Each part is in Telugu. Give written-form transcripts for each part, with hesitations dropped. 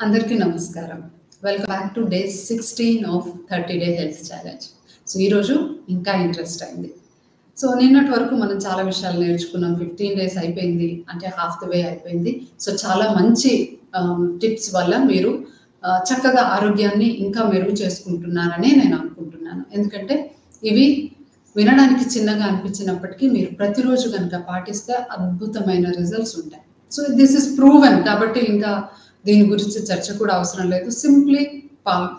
అందరికీ నమస్కారం. Welcome back to day 16 of 30 day health challenge. So ఈరోజు ఇంకా ఇంట్రెస్ట్ అయింది. సో నిన్నటి వరకు మనం చాలా విషయాలు నేర్చుకున్నాం. 15 డేస్ అయిపోయింది, అంటే హాఫ్ ద వే అయిపోయింది. సో చాలా మంచి టిప్స్ వల్ల మీరు చక్కగా ఆరోగ్యాన్ని ఇంకా మెరుగు చేసుకుంటున్నారని నేను అనుకుంటున్నాను. ఎందుకంటే ఇవి వినడానికి చిన్నగా అనిపించినప్పటికీ మీరు ప్రతిరోజు కనుక పాటిస్తే అద్భుతమైన రిజల్ట్స్ ఉంటాయి. సో దిస్ ఇస్ ప్రూవెన్ కాబట్టి ఇంకా దీని గురించి చర్చ కూడా అవసరం లేదు. సింప్లీ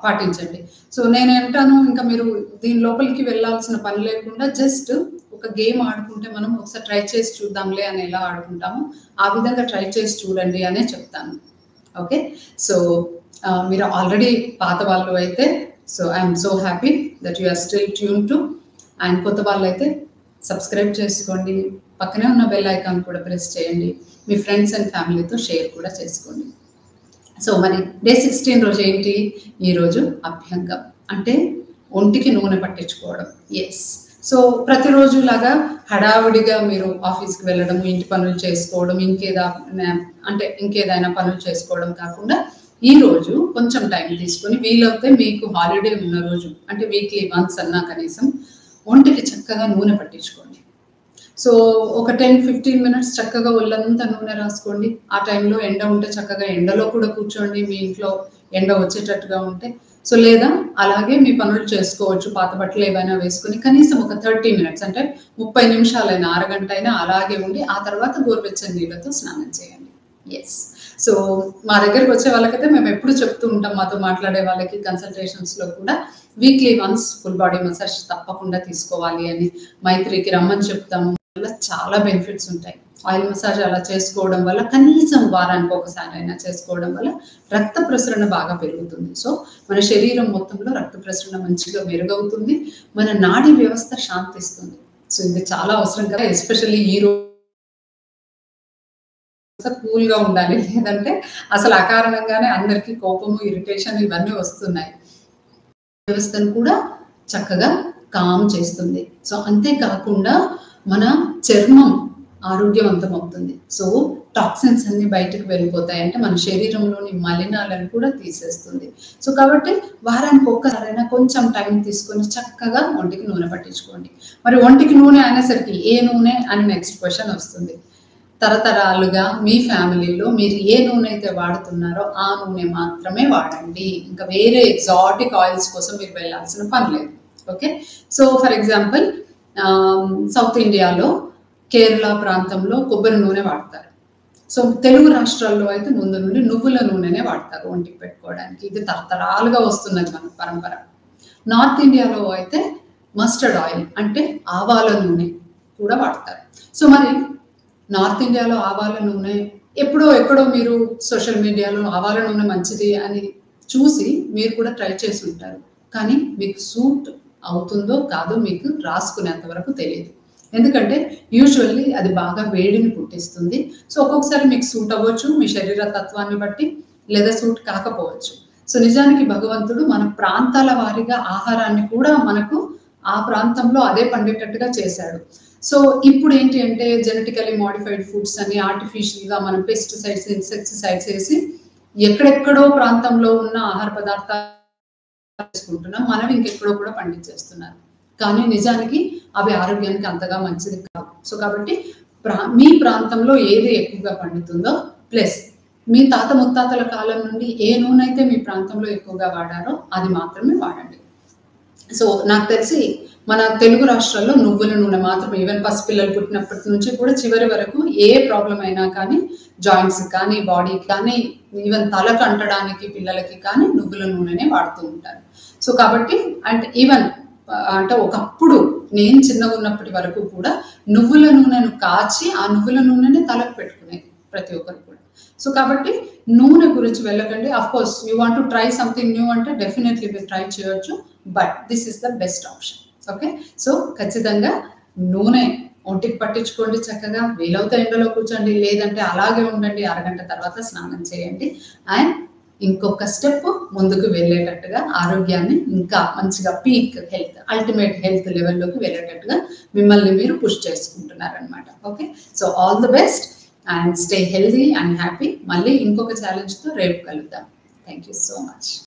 పాటించండి. సో నేను అంటాను, ఇంకా మీరు దీని లోపలికి వెళ్ళాల్సిన పని లేకుండా జస్ట్ ఒక గేమ్ ఆడుకుంటే మనం ఒకసారి ట్రై చేసి చూద్దాంలే అని ఎలా ఆడుకుంటామో ఆ విధంగా ట్రై చేసి చూడండి అనే చెప్తాను. ఓకే, సో మీరు ఆల్రెడీ పాత వాళ్ళు అయితే so I'm so happy that you are still tune to. And కొత్త వాళ్ళు అయితే సబ్స్క్రైబ్ చేసుకోండి, పక్కనే ఉన్న బెల్ ఐకాన్ కూడా ప్రెస్ చేయండి, మీ ఫ్రెండ్స్ అండ్ ఫ్యామిలీతో షేర్ కూడా చేసుకోండి. సో మరి డే 16 రోజు ఏంటి? ఈరోజు అభ్యంగం, అంటే ఒంటికి నూనె పట్టించుకోవడం. ఎస్, సో ప్రతిరోజు లాగా హడావుడిగా మీరు ఆఫీస్కి వెళ్ళడం, ఇంటి పనులు చేసుకోవడం, ఇంకేదైనా పనులు చేసుకోవడం కాకుండా ఈరోజు కొంచెం టైం తీసుకొని వీలైతే మీకు హాలిడే ఉన్న రోజు, అంటే వీక్లీ వన్స్ అన్నా కనీసం ఒంటికి చక్కగా నూనె పట్టించుకోండి. సో ఒక 10-15 మినిట్స్ చక్కగా ఒళ్ళంతా నూనె రాసుకోండి. ఆ టైంలో ఎండ ఉంటే చక్కగా ఎండలో కూడా కూర్చోండి, మీ ఇంట్లో ఎండ వచ్చేటట్టుగా ఉంటే. సో లేదా అలాగే మీ పనులు చేసుకోవచ్చు, పాత బట్టలు ఏవైనా వేసుకుని కనీసం ఒక 30 మినిట్స్, అంటే 30 నిమిషాలైనా అరగంట అయినా అలాగే ఉండి ఆ తర్వాత గోరువెచ్చని నీళ్ళతో స్నానం చేయండి. ఎస్, సో మా దగ్గరికి వచ్చే వాళ్ళకైతే మేము ఎప్పుడు చెప్తూ ఉంటాం, మాతో మాట్లాడే వాళ్ళకి కన్సల్టేషన్స్లో కూడా weekly once full body massage తప్పకుండా తీసుకోవాలి అని. మైత్రికి రమ్మని చెప్తాము, వల్ల చాలా బెనిఫిట్స్ ఉంటాయి. ఆయిల్ మసాజ్ అలా చేసుకోవడం వల్ల, కనీసం వారానికి ఒకసారి అయినా చేసుకోవడం వల్ల రక్త ప్రసరణ బాగా పెరుగుతుంది. సో మన శరీరం మొత్తంలో రక్త ప్రసరణ మంచిగా మెరుగవుతుంది, మన నాడీ వ్యవస్థ శాంతిస్తుంది. సో ఇది చాలా అవసరం కదా, ఎస్పెషల్లీ ఈ రోజు కూల్గా ఉండాలి, లేదంటే అసలు అకారణంగానే అందరికీ కోపము, ఇరిటేషన్ ఇవన్నీ వస్తున్నాయి. వ్యవస్థను కూడా చక్కగా కామ్ చేస్తుంది. సో అంతేకాకుండా మన చర్మం ఆరోగ్యవంతం అవుతుంది. సో టాక్సిన్స్ అన్ని బయటకు వెళ్ళిపోతాయి, అంటే మన శరీరంలోని మలినాలను కూడా తీసేస్తుంది. సో కాబట్టి వారానికి ఒక్కసారైనా కొంచెం టైం తీసుకొని చక్కగా ఒంటికి నూనె పట్టించుకోండి. మరి ఒంటికి నూనె అనేసరికి ఏ నూనె అని నెక్స్ట్ క్వశ్చన్ వస్తుంది. తరతరాలుగా మీ ఫ్యామిలీలో మీరు ఏ నూనె అయితే వాడుతున్నారో ఆ నూనె మాత్రమే వాడండి. ఇంకా వేరే ఎగ్జాటిక్ ఆయిల్స్ కోసం మీరు వెళ్ళాల్సిన పని లేదు. Okay, so for example south ఇండియాలో కేరళ ప్రాంతంలో కొబ్బరి నూనె వాడతారు. సో తెలుగు రాష్ట్రాల్లో అయితే ముందు నుండి నువ్వుల నూనెనే వాడతారు ఒంటికి పెట్టుకోవడానికి. ఇది తరతరాలుగా వస్తున్నది మన పరంపర. నార్త్ ఇండియాలో అయితే మస్టర్డ్ ఆయిల్, అంటే ఆవాల నూనె కూడా వాడతారు. సో మరి నార్త్ ఇండియాలో ఆవాల నూనె ఎక్కడో మీరు సోషల్ మీడియాలో ఆవాల నూనె మంచిది అని చూసి మీరు కూడా ట్రై చేసి ఉంటారు, కానీ మీకు సూట్ అవుతుందో కాదో మీకు రాసుకునేంత వరకు తెలియదు. ఎందుకంటే యూజువల్లీ అది బాగా వేడిని పుట్టిస్తుంది. సో ఒక్కొక్కసారి మీకు సూట్ అవ్వచ్చు మీ శరీర తత్వాన్ని బట్టి, లేదా సూట్ కాకపోవచ్చు. సో నిజానికి భగవంతుడు మన ప్రాంతాల వారీగా ఆహారాన్ని కూడా మనకు ఆ ప్రాంతంలో అదే పండేటట్టుగా చేశాడు. సో ఇప్పుడు ఏంటి అంటే జెనెటికలీ మోడిఫైడ్ ఫుడ్స్ అని ఆర్టిఫిషియల్గా మనం పెస్టిసైడ్స్, ఇన్సెక్టిసైడ్స్ వేసి ఎక్కడెక్కడో ప్రాంతంలో ఉన్న ఆహార పదార్థాలు చేసుకుంటున్నాం, మనం ఇంకెక్కడో కూడా పండించేస్తున్నారు. కానీ నిజానికి అవి ఆరోగ్యానికి అంతగా మంచిది కాదు. సో కాబట్టి మీ ప్రాంతంలో ఏది ఎక్కువగా పండుతుందో, ప్లస్ మీ తాత ముత్తాతల కాలం నుండి ఏ నూనె అయితే మీ ప్రాంతంలో ఎక్కువగా వాడారో అది మాత్రమే వాడండి. సో నాకు తెలిసి మన తెలుగు రాష్ట్రాల్లో నువ్వుల నూనె మాత్రం, ఈవెన్ పసిపిల్లలు పుట్టినప్పటి నుంచి కూడా చివరి వరకు ఏ ప్రాబ్లం అయినా కానీ, జాయింట్స్ కానీ, బాడీకి కానీ, ఈవెన్ తలకు అంటడానికి పిల్లలకి కానీ నువ్వుల నూనెనే వాడుతూ ఉంటారు. సో కాబట్టి అంటే ఒకప్పుడు నేను చిన్నగా ఉన్నప్పటి వరకు కూడా నువ్వుల నూనెను కాచి ఆ నువ్వుల నూనెని తలకు పెట్టుకునేది ప్రతి ఒక్కరు కూడా. సో కాబట్టి నూనె గురించి వెళ్ళకండి. Of course you want to try something new అంటే డెఫినెట్లీ మీరు ట్రై చేయొచ్చు, but this is the best option. Okay, so ఖచ్చితంగా నూనె ఒంటికి పట్టించుకోండి, చక్కగా వీలవుతే ఎండలో కూర్చోండి, లేదంటే అలాగే ఉండండి, అరగంట తర్వాత స్నానం చేయండి. అండ్ ఇంకొక స్టెప్ ముందుకు వెళ్ళేటట్టుగా ఆరోగ్యాన్ని ఇంకా మంచిగా పీక్ హెల్త్, అల్టిమేట్ హెల్త్ లెవెల్లోకి వెళ్ళేటట్టుగా మిమ్మల్ని మీరు పుష్ చేసుకుంటున్నారనమాట. Okay, so all the best and stay healthy and happy. మళ్ళీ ఇంకొక ఛాలెంజ్తో రేపు కలుద్దాం. Thank you so much.